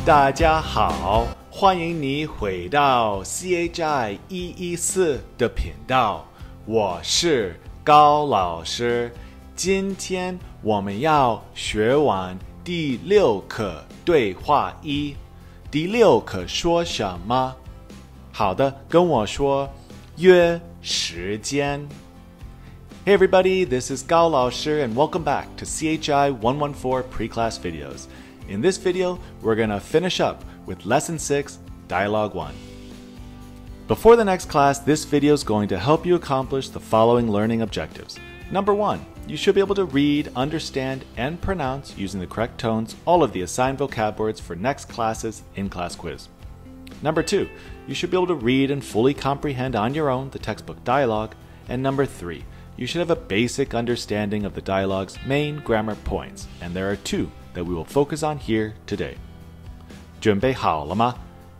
大家好，欢迎你回到 CHI 114的频道，我是高老师。今天我们要学完第6课对话1。第6课说什么？好的，跟我说约时间。Hey everybody, this is Gao Lao Shi and welcome back to CHI 114 pre-class videos. In this video, we're going to finish up with Lesson 6, Dialogue 1. Before the next class, this video is going to help you accomplish the following learning objectives. Number 1, you should be able to read, understand, and pronounce using the correct tones all of the assigned vocab words for next class's in-class quiz. Number 2, you should be able to read and fully comprehend on your own the textbook dialogue. And number 3, you should have a basic understanding of the dialogue's main grammar points, and there are 2 that we will focus on here today. 准备好了吗？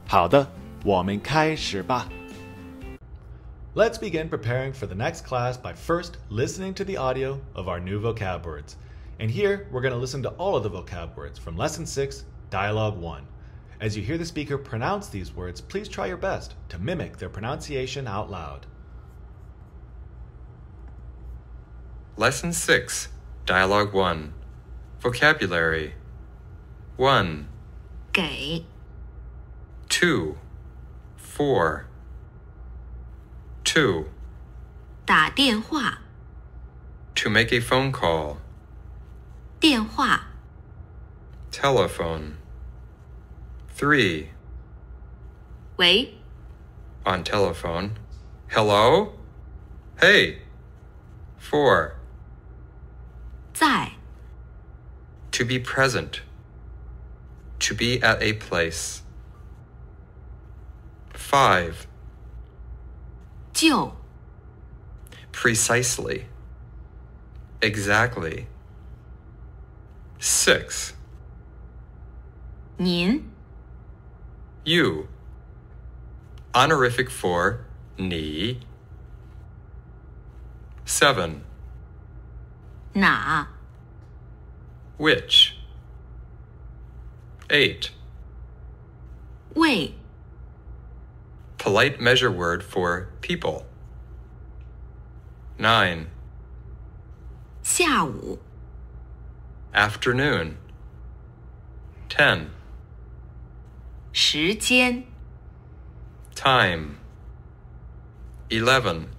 好的，我们开始吧。Let's begin preparing for the next class by first listening to the audio of our new vocab words. And here, we're going to listen to all of the vocab words from Lesson 6, Dialogue 1. As you hear the speaker pronounce these words, please try your best to mimic their pronunciation out loud. Lesson 6, Dialogue 1. Vocabulary. 1. 给 2. For. 2. 打电话 To make a phone call. 电话 Telephone. 3. 喂 On telephone. Hello? Hey. 4. 在 To be present. To be at a place. 5. 就 Precisely. Exactly. 6. 您 You. Honorific for 你. 7. 哪 Which. 8. 为 Polite measure word for people. 9. 下午 Afternoon. 10. 时间 Time. 11.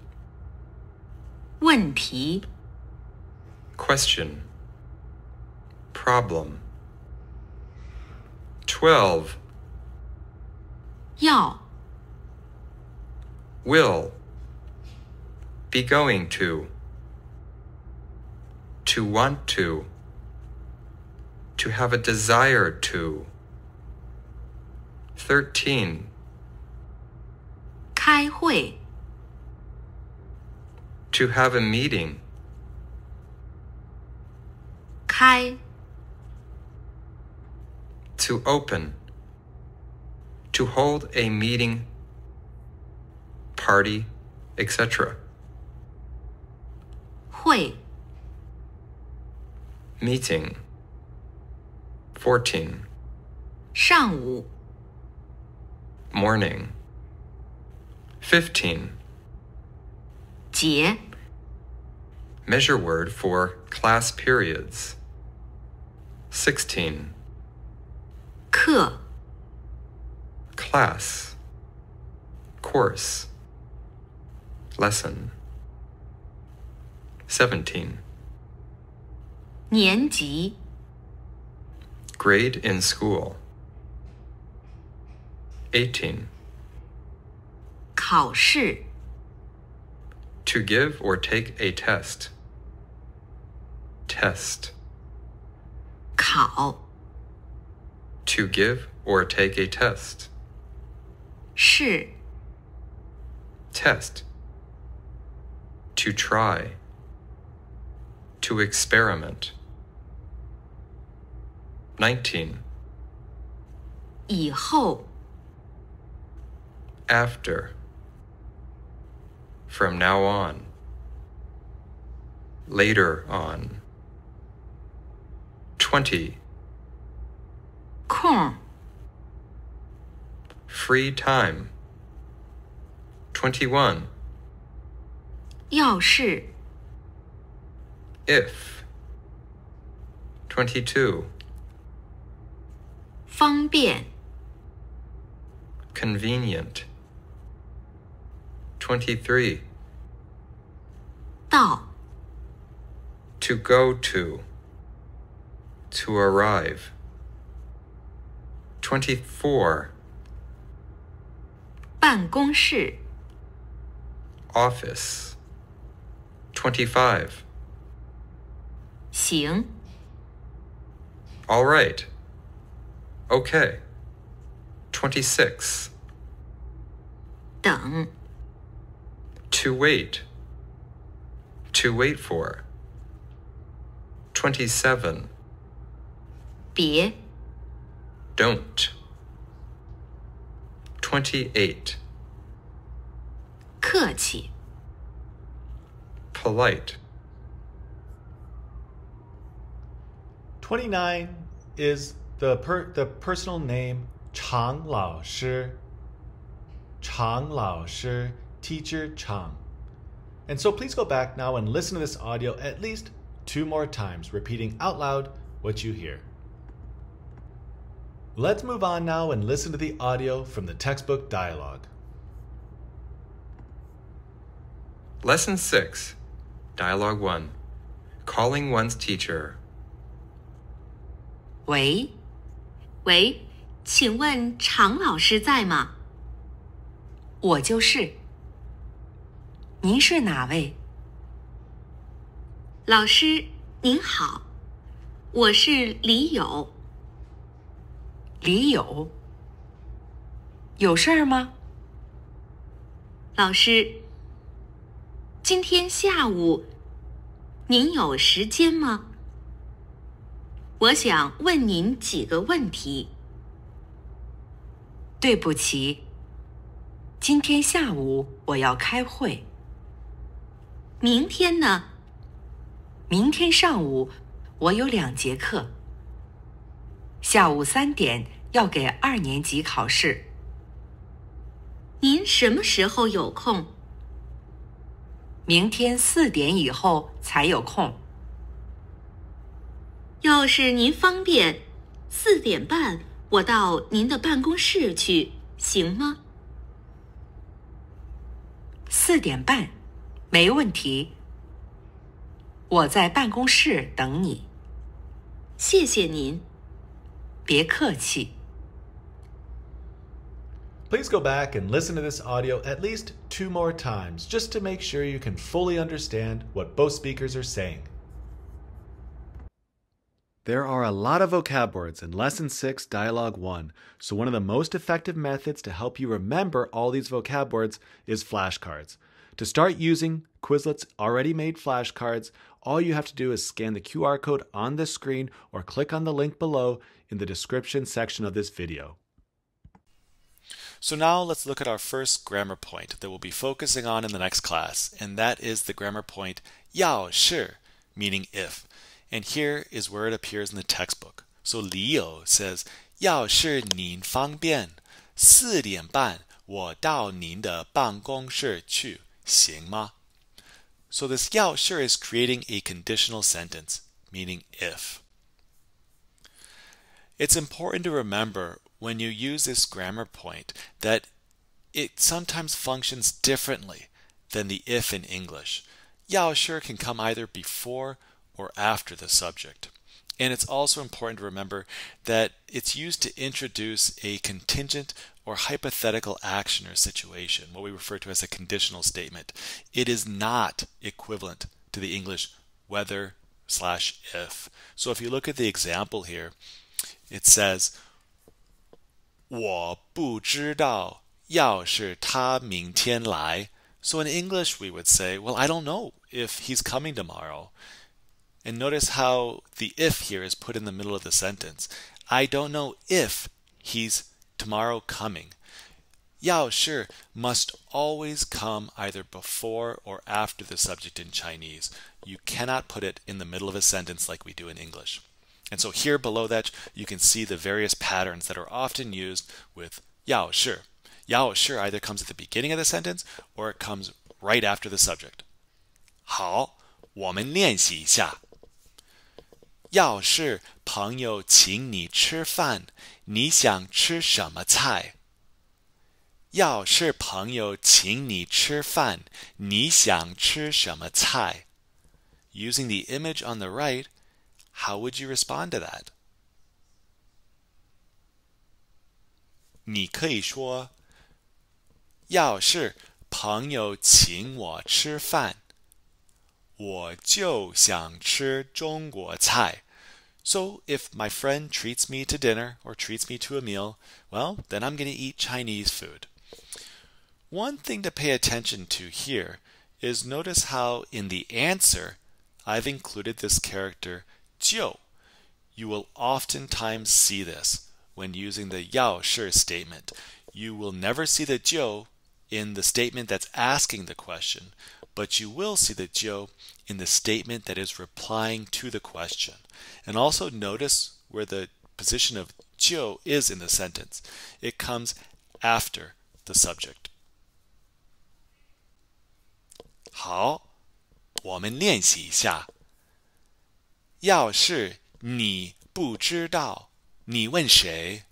问题 Question. Problem. 12. 要 Will. Be going to. To want to. To have a desire to. 13. 开会 To have a meeting. 开 To open. To hold a meeting, party, etc. 会 Meeting. 14. 上午 Morning. 15. 节 Measure word for class periods. 16. 课 Class. Course. Lesson. 17. 年级 Grade in school. 18. 考试 To give or take a test. Test. 考 To give or take a test. 试 Test. To try. To experiment. 19. 以后 After. From now on. Later on. 空 free time. 21. 要是 If. 22. 方便 Convenient. 23. 到 To go to. To arrive. 24. 办公室 Office. 25. 行 All right. Okay. 26. 等 To wait. To wait for. 27. 别 Don't. 28. 客气 Polite. 29 is the personal name 常老师. 常老师, teacher Chang. And so please go back now and listen to this audio at least 2 more times, repeating out loud what you hear. Let's move on now and listen to the audio from the textbook dialogue. Lesson 6. Dialogue 1. Calling one's teacher. 喂，喂，请问常老师在吗？我就是。您是哪位？老师您好，我是李友。李友，有事儿吗？老师，今天下午您有时间吗？我想问您几个问题。对不起，今天下午我要开会。明天呢？明天上午我有2节课。下午3点要给2年级考试。您什么时候有空？明天4点以后才有空。要是您方便，4点半我到您的办公室去，行吗？4点半，没问题。我在办公室等你。谢谢您。别客气。Please go back and listen to this audio at least 2 more times, just to make sure you can fully understand what both speakers are saying. There are a lot of vocab words in Lesson 6, Dialogue 1, so one of the most effective methods to help you remember all these vocab words is flashcards. To start using Quizlet's already made flashcards, all you have to do is scan the QR code on the screen or click on the link below in the description section of this video. So now let's look at our first grammar point that we'll be focusing on in the next class, and that is the grammar point 要是, meaning if. And here is where it appears in the textbook. So Liu says, 要是您方便，4点半我到您的办公室去，行吗? So this 要是 is creating a conditional sentence, meaning if. It's important to remember when you use this grammar point that it sometimes functions differently than the if in English. 要是 can come either before or after the subject. And it's also important to remember that it's used to introduce a contingent or hypothetical action or situation, what we refer to as a conditional statement. It is not equivalent to the English whether/if. So if you look at the example here, it says, 我不知道要是他明天来. So in English we would say, well, I don't know if he's coming tomorrow. And notice how the if here is put in the middle of the sentence. I don't know if he's tomorrow coming. 要是 must always come either before or after the subject in Chinese. You cannot put it in the middle of a sentence like we do in English. And so here below that, you can see the various patterns that are often used with 要是.要是 either comes at the beginning of the sentence or it comes right after the subject. 好，我们练习一下。要是朋友请你吃饭，你想吃什么菜？要是朋友请你吃饭，你想吃什么菜？ Using the image on the right, how would you respond to that? 你可以说，要是朋友请我吃饭，我就想吃中国菜。So if my friend treats me to dinner or treats me to a meal, well, then I'm going to eat Chinese food. One thing to pay attention to here is notice how in the answer I've included this character 就. You will oftentimes see this when using the 要是 statement. You will never see the 就 in the statement that's asking the question, but you will see the 就 in the statement that is replying to the question. And also notice where the position of 就 is in the sentence. It comes after the subject. 好，我们练习一下。要是你不知道，你问谁？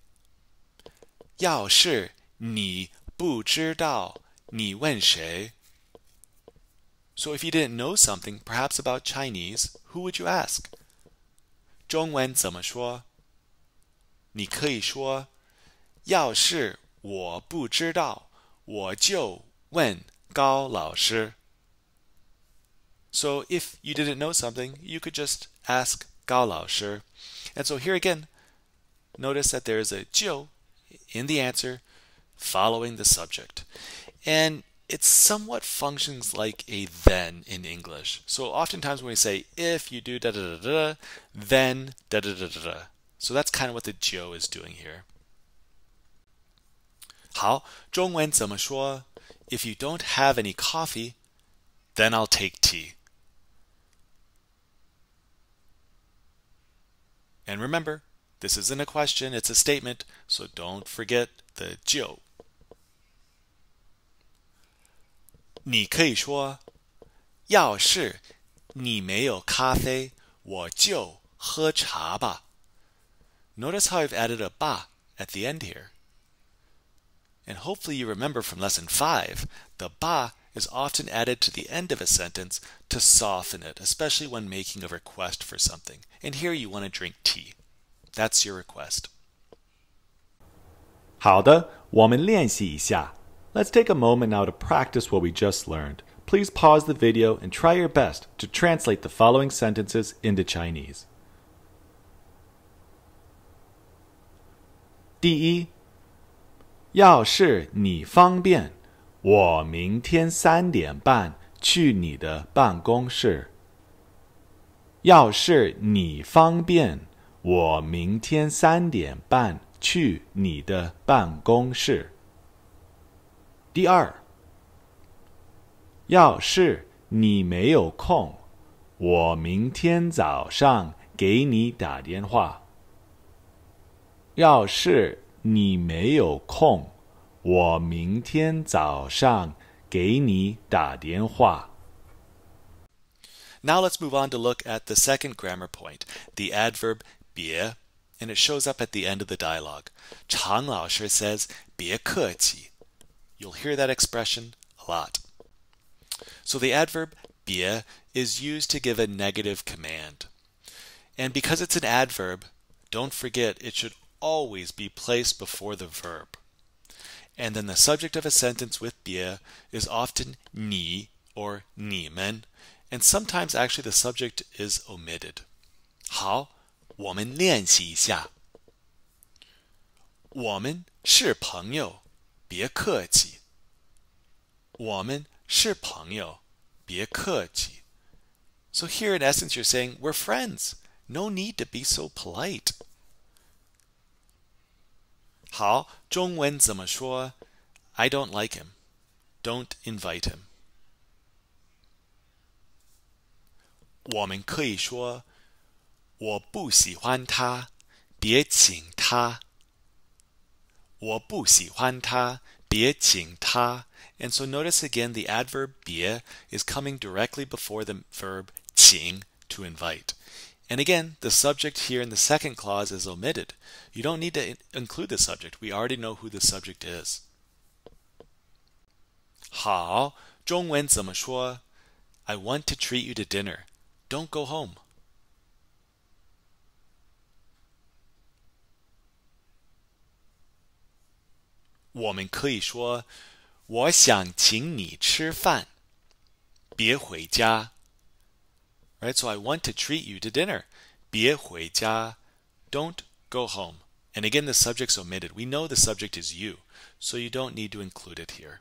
要是你不知道，你问谁？ So if you didn't know something, perhaps about Chinese, who would you ask? 中文怎么说？你可以说，要是我不知道，我就问高老师。So if you didn't know something, you could just ask 高老师. And so here again, notice that there is a 就 in the answer following the subject. And it somewhat functions like a then in English. So oftentimes when we say, if you do da-da-da-da, then da-da-da-da-da. So that's kind of what the 就 is doing here. 好，中文怎么说？ If you don't have any coffee, then I'll take tea. And remember, this isn't a question, it's a statement, so don't forget the 就. 你可以说，要是你没有咖啡，我就喝茶吧。Notice how I've added a 吧 at the end here. And hopefully you remember from lesson 5, the 吧 is often added to the end of a sentence to soften it, especially when making a request for something. And here you want to drink tea. That's your request. 好的，我们练习一下。Let's take a moment now to practice what we just learned. Please pause the video and try your best to translate the following sentences into Chinese. 第一，要是你方便，我明天3点半去你的办公室。要是你方便，我明天3点半去你的办公室。第二，要是你没有空，我明天早上给你打电话。要是你没有空，我明天早上给你打电话。Now let's move on to look at the second grammar point, the adverb 别, and it shows up at the end of the dialogue. 常老师 says, 别客气. You'll hear that expression a lot. So the adverb 别 is used to give a negative command. And because it's an adverb, don't forget it should always be placed before the verb. And then the subject of a sentence with 别 is often 你 or 你们, and sometimes actually the subject is omitted. 好，我们练习一下。我们是朋友，别客气。我们是朋友，别客气。So here in essence you're saying, we're friends. No need to be so polite. 好，中文怎么说？ I don't like him. Don't invite him. 我们可以说，我不喜欢他，别请他。我不喜欢他，别别请他. And so notice again the adverb 别 is coming directly before the verb 请 to invite. And again, the subject here in the second clause is omitted. You don't need to include the subject. We already know who the subject is. 好，中文怎么说? I want to treat you to dinner. Don't go home. 我们可以说我想请你吃饭，别回家. Right? So I want to treat you to dinner. 别回家. Don't go home. And again, the subject's omitted. We know the subject is you, so you don't need to include it here.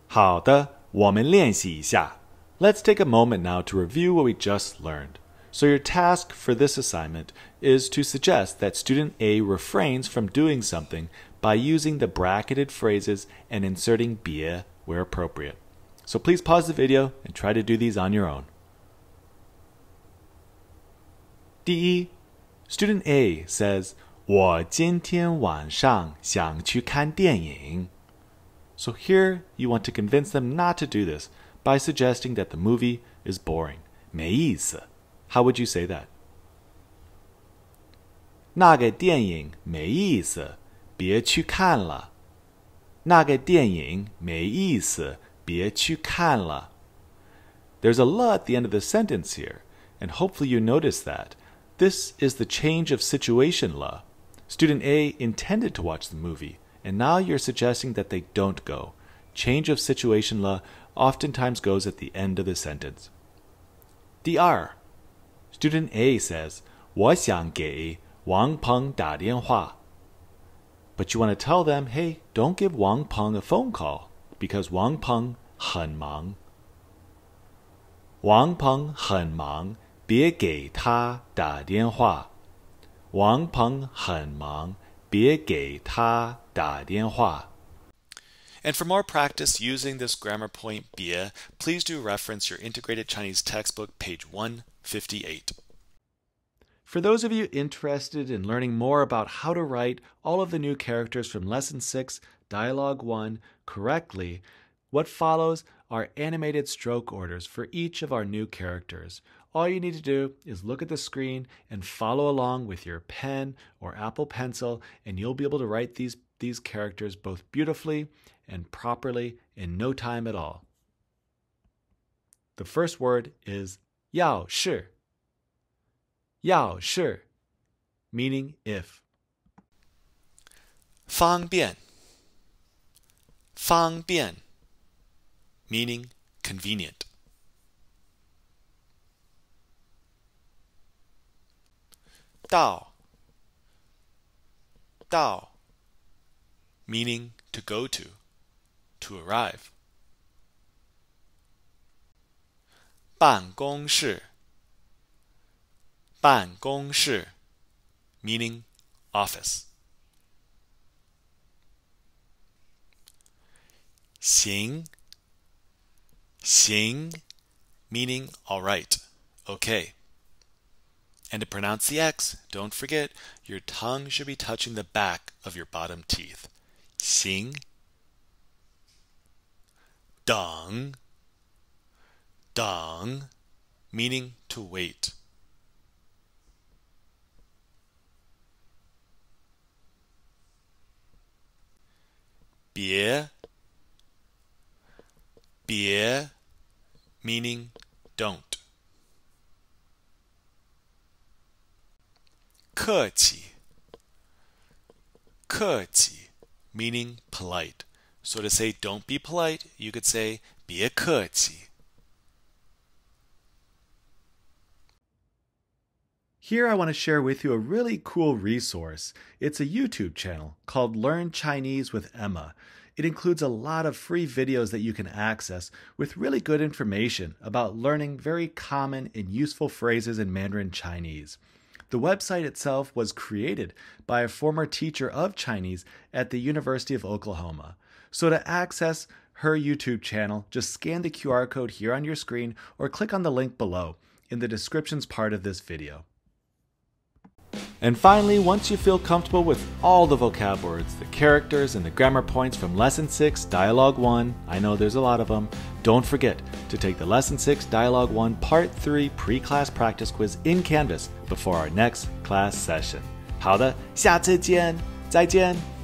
好的，我们练习一下. Let's take a moment now to review what we just learned. So your task for this assignment is to suggest that student A refrains from doing something by using the bracketed phrases and inserting 别 where appropriate. So please pause the video and try to do these on your own. 第一, Student A says, 我今天晚上想去看电影. So here you want to convince them not to do this by suggesting that the movie is boring. 没意思. How would you say that? 那个电影没意思，别去看了。那个电影没意思，别去看了。There's a "了" at the end of the sentence here, and hopefully you notice that. This is the change of situation "了." Student A intended to watch the movie, and now you're suggesting that they don't go. Change of situation "了" oftentimes goes at the end of the sentence. 第二, Student A says, 我想给王鹏打电话. But you want to tell them, hey, don't give Wang Peng a phone call, because Wang Peng 很忙. Wang Peng 很忙, 别给他打电话. Wang Peng 很忙, 别给他打电话. And for more practice using this grammar point 别, please do reference your Integrated Chinese Textbook, page 158. For those of you interested in learning more about how to write all of the new characters from Lesson 6, Dialogue 1, correctly, what follows are animated stroke orders for each of our new characters. All you need to do is look at the screen and follow along with your pen or Apple Pencil, and you'll be able to write these characters both beautifully and properly in no time at all. The first word is 要是. 要是, meaning if. 方便, 方便, meaning convenient. 到, 到, meaning to go to arrive. 办公室, 办公室, meaning office. 行, 行, meaning all right, okay. And to pronounce the X, don't forget, your tongue should be touching the back of your bottom teeth. 行. 等, 等, meaning to wait. 别, 别, meaning don't. 客气, 客气, meaning polite. So to say don't be polite, you could say 别客气. Here I want to share with you a really cool resource. It's a YouTube channel called Learn Chinese with Emma. It includes a lot of free videos that you can access with really good information about learning very common and useful phrases in Mandarin Chinese. The website itself was created by a former teacher of Chinese at the University of Oklahoma. So to access her YouTube channel, just scan the QR code here on your screen or click on the link below in the descriptions part of this video. And finally, once you feel comfortable with all the vocab words, the characters, and the grammar points from Lesson 6, Dialogue 1, I know there's a lot of them, don't forget to take the Lesson 6, Dialogue 1, Part 3 pre-class practice quiz in Canvas before our next class session. 好的，下次见，再见。